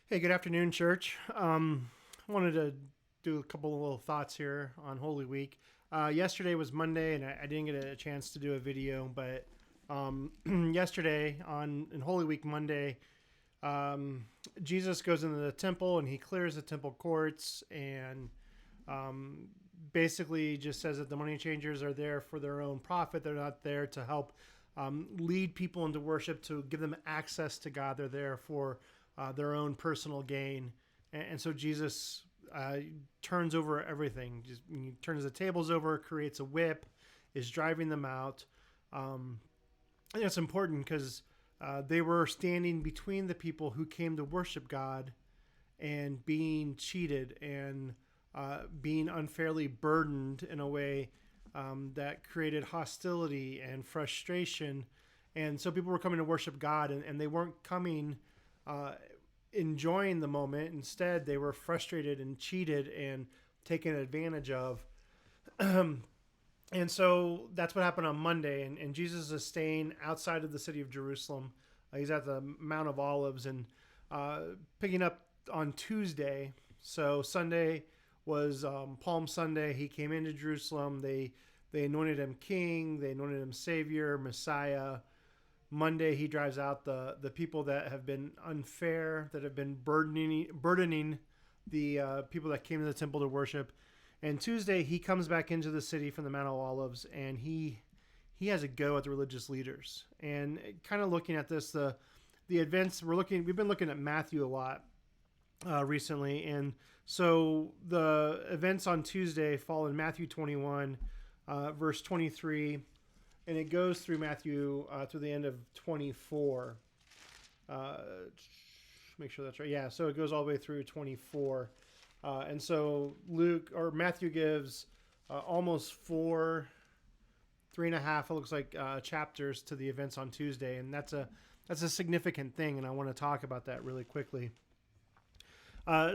Hey, good afternoon, church. Wanted to do a couple of little thoughts here on Holy Week. Yesterday was Monday, and I didn't get a chance to do a video, but yesterday on in Holy Week Monday, um, Jesus goes into the temple and he clears the temple courts and basically just says that the money changers are there for their own profit. They're not there to help lead people into worship, to give them access to God. They're there for their own personal gain. And so Jesus turns over everything. He turns the tables over, creates a whip, is driving them out. I think it's important because they were standing between the people who came to worship God and being cheated and being unfairly burdened in a way that created hostility and frustration. And so people were coming to worship God, and they weren't coming uh, enjoying the moment. Instead, they were frustrated and cheated and taken advantage of. And so that's what happened on Monday. And Jesus is staying outside of the city of Jerusalem. He's at the Mount of Olives and picking up on Tuesday. So Sunday was Palm Sunday. He came into Jerusalem. They anointed him king. They anointed him savior, Messiah. Monday he drives out the people that have been unfair, that have been burdening the people that came to the temple to worship. And Tuesday he comes back into the city from the Mount of Olives, and he has a go at the religious leaders. And kind of looking at this, the events we've been looking at Matthew a lot recently, and so the events on Tuesday fall in Matthew 21, verse 23, and it goes through Matthew through the end of 24. Uh, Make sure that's right. Yeah, so it goes all the way through 24. And so Luke or Matthew gives almost three and a half, it looks like, chapters to the events on Tuesday, and that's a significant thing, and I want to talk about that really quickly.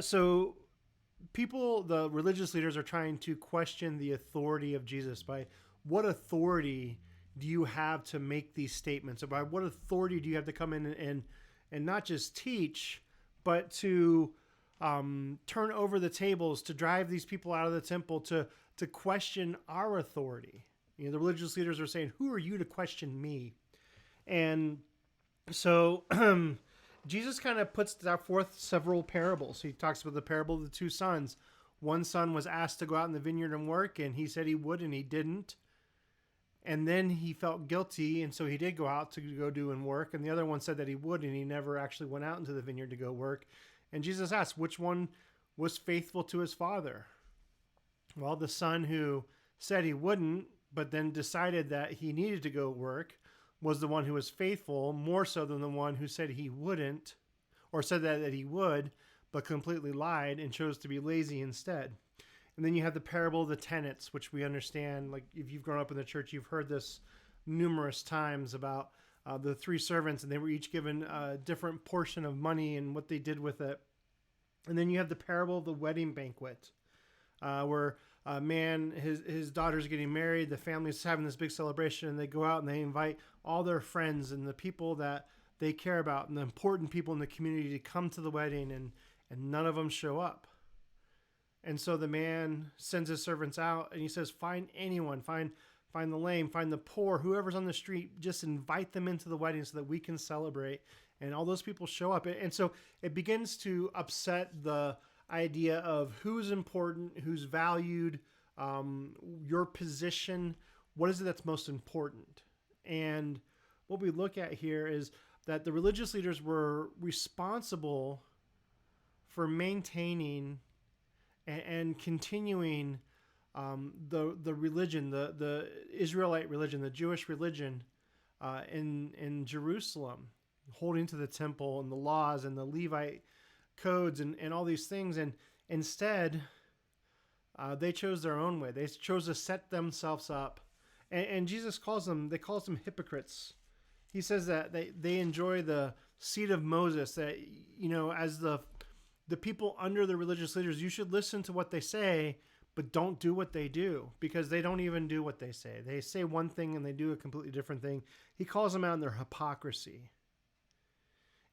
So people, the religious leaders, are trying to question the authority of Jesus. By what authority do you have to make these statements? Or by what authority do you have to come in and not just teach, but to turn over the tables, to drive these people out of the temple, to question our authority? You know, the religious leaders are saying, "Who are you to question me?" And so Jesus kind of puts forth several parables. He talks about the parable of the two sons. One son was asked to go out in the vineyard and work, and he said he would, and he didn't. And then he felt guilty, and so he did go out to go do and work. And the other one said that he would, and he never actually went out into the vineyard to go work. And Jesus asked, which one was faithful to his father? Well, the son who said he wouldn't, but then decided that he needed to go work, was the one who was faithful, more so than the one who said he wouldn't, or said that he would, but completely lied and chose to be lazy instead. And then you have the parable of the tenants, which we understand. Like, if you've grown up in the church, you've heard this numerous times about the three servants, and they were each given a different portion of money and what they did with it. And then you have the parable of the wedding banquet, where a man, his daughter's getting married, the family's having this big celebration, and they go out and they invite all their friends and the people that they care about and the important people in the community to come to the wedding, and none of them show up. And so the man sends his servants out and he says, find anyone, find the lame, find the poor, whoever's on the street, just invite them into the wedding so that we can celebrate. And all those people show up. And so it begins to upset the idea of who's important, who's valued, your position. What is it that's most important? And what we look at here is that the religious leaders were responsible for maintaining and continuing the religion, the Israelite religion, the Jewish religion in Jerusalem, holding to the temple and the laws and the Levite codes and all these things. And instead, they chose their own way. They chose to set themselves up. And Jesus calls them hypocrites. He says that they enjoy the seat of Moses, that, you know, as the people under the religious leaders, you should listen to what they say, but don't do what they do, because they don't even do what they say. They say one thing and they do a completely different thing. He calls them out on their hypocrisy.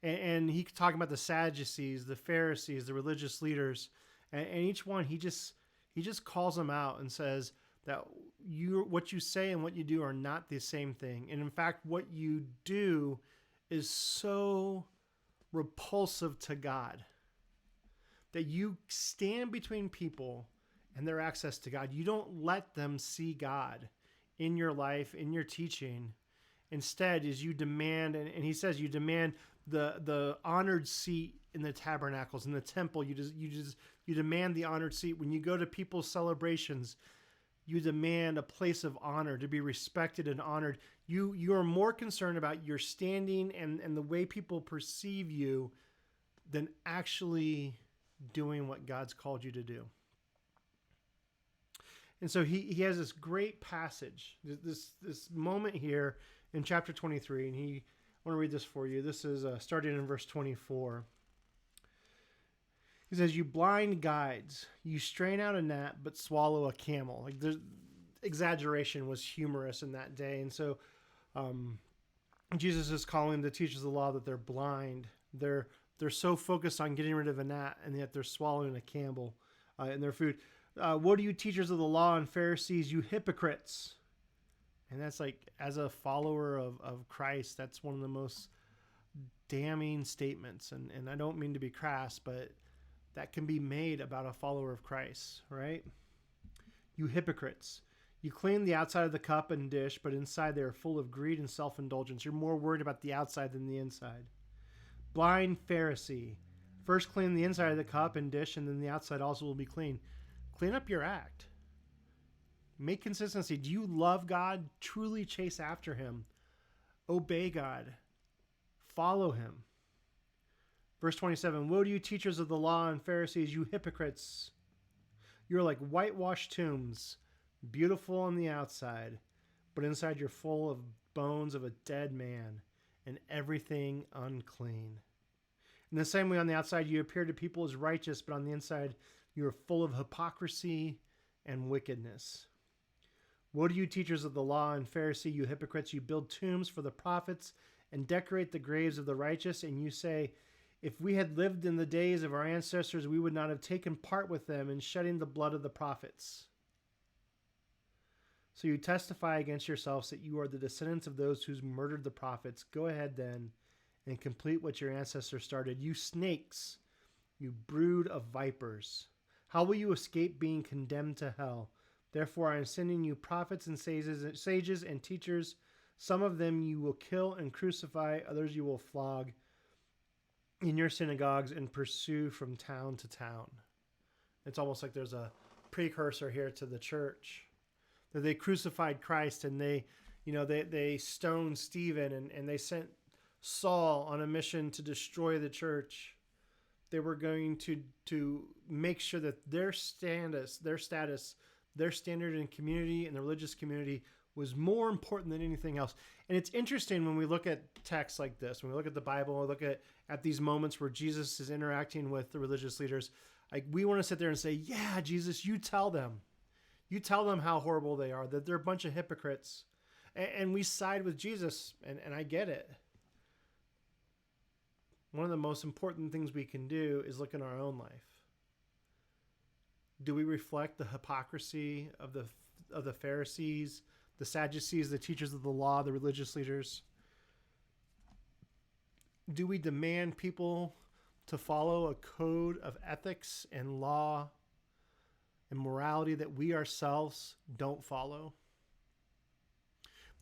And he talking about the Sadducees, the Pharisees, the religious leaders, and each one he just calls them out and says that what you say and what you do are not the same thing. And in fact, what you do is so repulsive to God that you stand between people and their access to God. You don't let them see God in your life, in your teaching. Instead, is you demand, and he says you demand the honored seat in the tabernacles, in the temple. You demand the honored seat. When you go to people's celebrations, you demand a place of honor, to be respected and honored. You are more concerned about your standing and the way people perceive you than actually doing what God's called you to do. And so he has this great passage, this moment here in chapter 23, and I want to read this for you. This is starting in verse 24. He says, "You blind guides, you strain out a gnat but swallow a camel." Like, there's exaggeration was humorous in that day, and so Jesus is calling the teachers of the law that they're blind. They're so focused on getting rid of a gnat, and yet they're swallowing a camel in their food. "What are you, teachers of the law and Pharisees, you hypocrites?" And that's like, as a follower of Christ, that's one of the most damning statements. And I don't mean to be crass, but that can be made about a follower of Christ, right? "You hypocrites, you clean the outside of the cup and dish, but inside they are full of greed and self-indulgence." You're more worried about the outside than the inside. "Blind Pharisee, first clean the inside of the cup and dish, and then the outside also will be clean." Clean up your act. Make consistency. Do you love God? Truly chase after him. Obey God. Follow him. Verse 27, "Woe to you, teachers of the law and Pharisees, you hypocrites! You're like whitewashed tombs, beautiful on the outside, but inside you're full of bones of a dead man and everything unclean. In the same way, on the outside you appear to people as righteous, but on the inside you are full of hypocrisy and wickedness. Woe to you, teachers of the law and Pharisee, you hypocrites! You build tombs for the prophets and decorate the graves of the righteous, and you say, 'If we had lived in the days of our ancestors, we would not have taken part with them in shedding the blood of the prophets.' So you testify against yourselves that you are the descendants of those who murdered the prophets. Go ahead then and complete what your ancestors started. You snakes, you brood of vipers. How will you escape being condemned to hell? Therefore I am sending you prophets and sages and teachers. Some of them you will kill and crucify, others you will flog in your synagogues and pursue from town to town." It's almost like there's a precursor here to the church. That they crucified Christ, and they stoned Stephen, and they sent Saul on a mission to destroy the church. They were going to make sure that their standard in community and the religious community was more important than anything else. And it's interesting when we look at texts like this, when we look at the Bible, we look at these moments where Jesus is interacting with the religious leaders, like, we want to sit there and say, "Yeah, Jesus, you tell them. You tell them how horrible they are, that they're a bunch of hypocrites." And we side with Jesus, and I get it. One of the most important things we can do is look in our own life. Do we reflect the hypocrisy of the Pharisees, the Sadducees, the teachers of the law, the religious leaders? Do we demand people to follow a code of ethics and law and morality that we ourselves don't follow?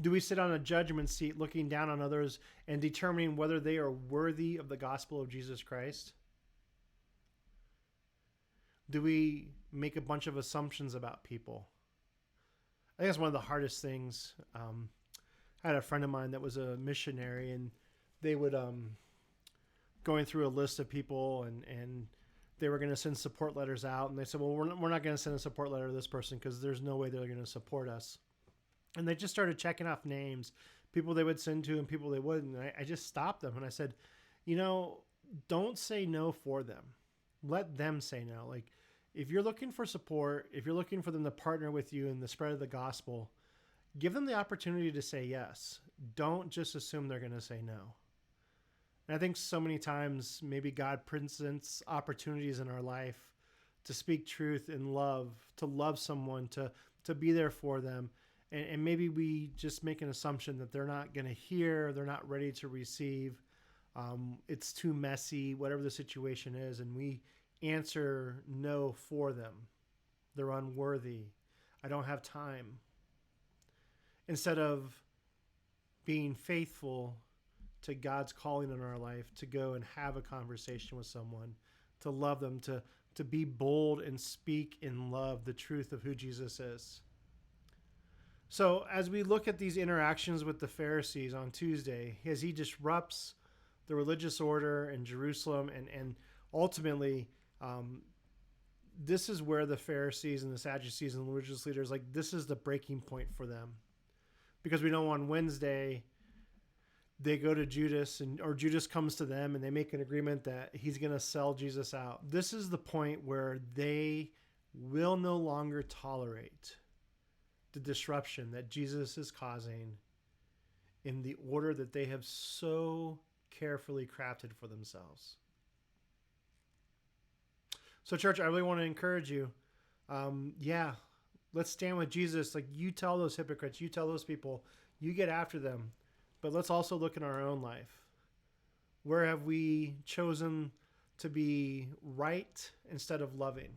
Do we sit on a judgment seat looking down on others and determining whether they are worthy of the gospel of Jesus Christ? Do we make a bunch of assumptions about people? I think that's one of the hardest things. I had a friend of mine that was a missionary, and they would going through a list of people, and they were going to send support letters out, and they said, "Well, we're not going to send a support letter to this person because there's no way they're going to support us." And they just started checking off names, people they would send to and people they wouldn't. And I just stopped them and I said, don't say no for them. Let them say no. Like, if you're looking for support, if you're looking for them to partner with you in the spread of the gospel, give them the opportunity to say yes. Don't just assume they're going to say no. And I think so many times maybe God presents opportunities in our life to speak truth in love, to love someone, to be there for them. And maybe we just make an assumption that they're not going to hear, they're not ready to receive. It's too messy, whatever the situation is. And we answer no for them. They're unworthy. I don't have time. Instead of being faithful to God's calling in our life, to go and have a conversation with someone, to love them, to be bold and speak in love the truth of who Jesus is. So as we look at these interactions with the Pharisees on Tuesday, as he disrupts the religious order in Jerusalem, and ultimately, this is where the Pharisees and the Sadducees and the religious leaders, like, this is the breaking point for them. Because we know on Wednesday, they go to Judas, or Judas comes to them, and they make an agreement that he's going to sell Jesus out. This is the point where they will no longer tolerate the disruption that Jesus is causing in the order that they have so carefully crafted for themselves. So, church, I really want to encourage you. Let's stand with Jesus. Like, you tell those hypocrites, you tell those people, you get after them. But let's also look in our own life. Where have we chosen to be right instead of loving?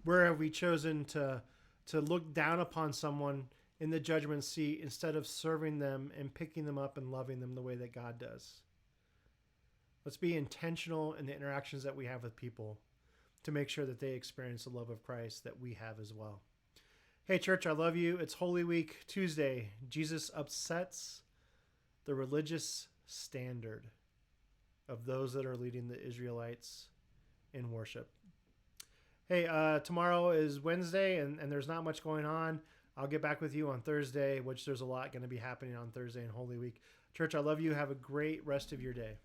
Where have we chosen to look down upon someone in the judgment seat instead of serving them and picking them up and loving them the way that God does? Let's be intentional in the interactions that we have with people to make sure that they experience the love of Christ that we have as well. Hey, church, I love you. It's Holy Week Tuesday. Jesus upsets the religious standard of those that are leading the Israelites in worship. Hey, tomorrow is Wednesday, and there's not much going on. I'll get back with you on Thursday, which there's a lot going to be happening on Thursday in Holy Week. Church, I love you. Have a great rest of your day.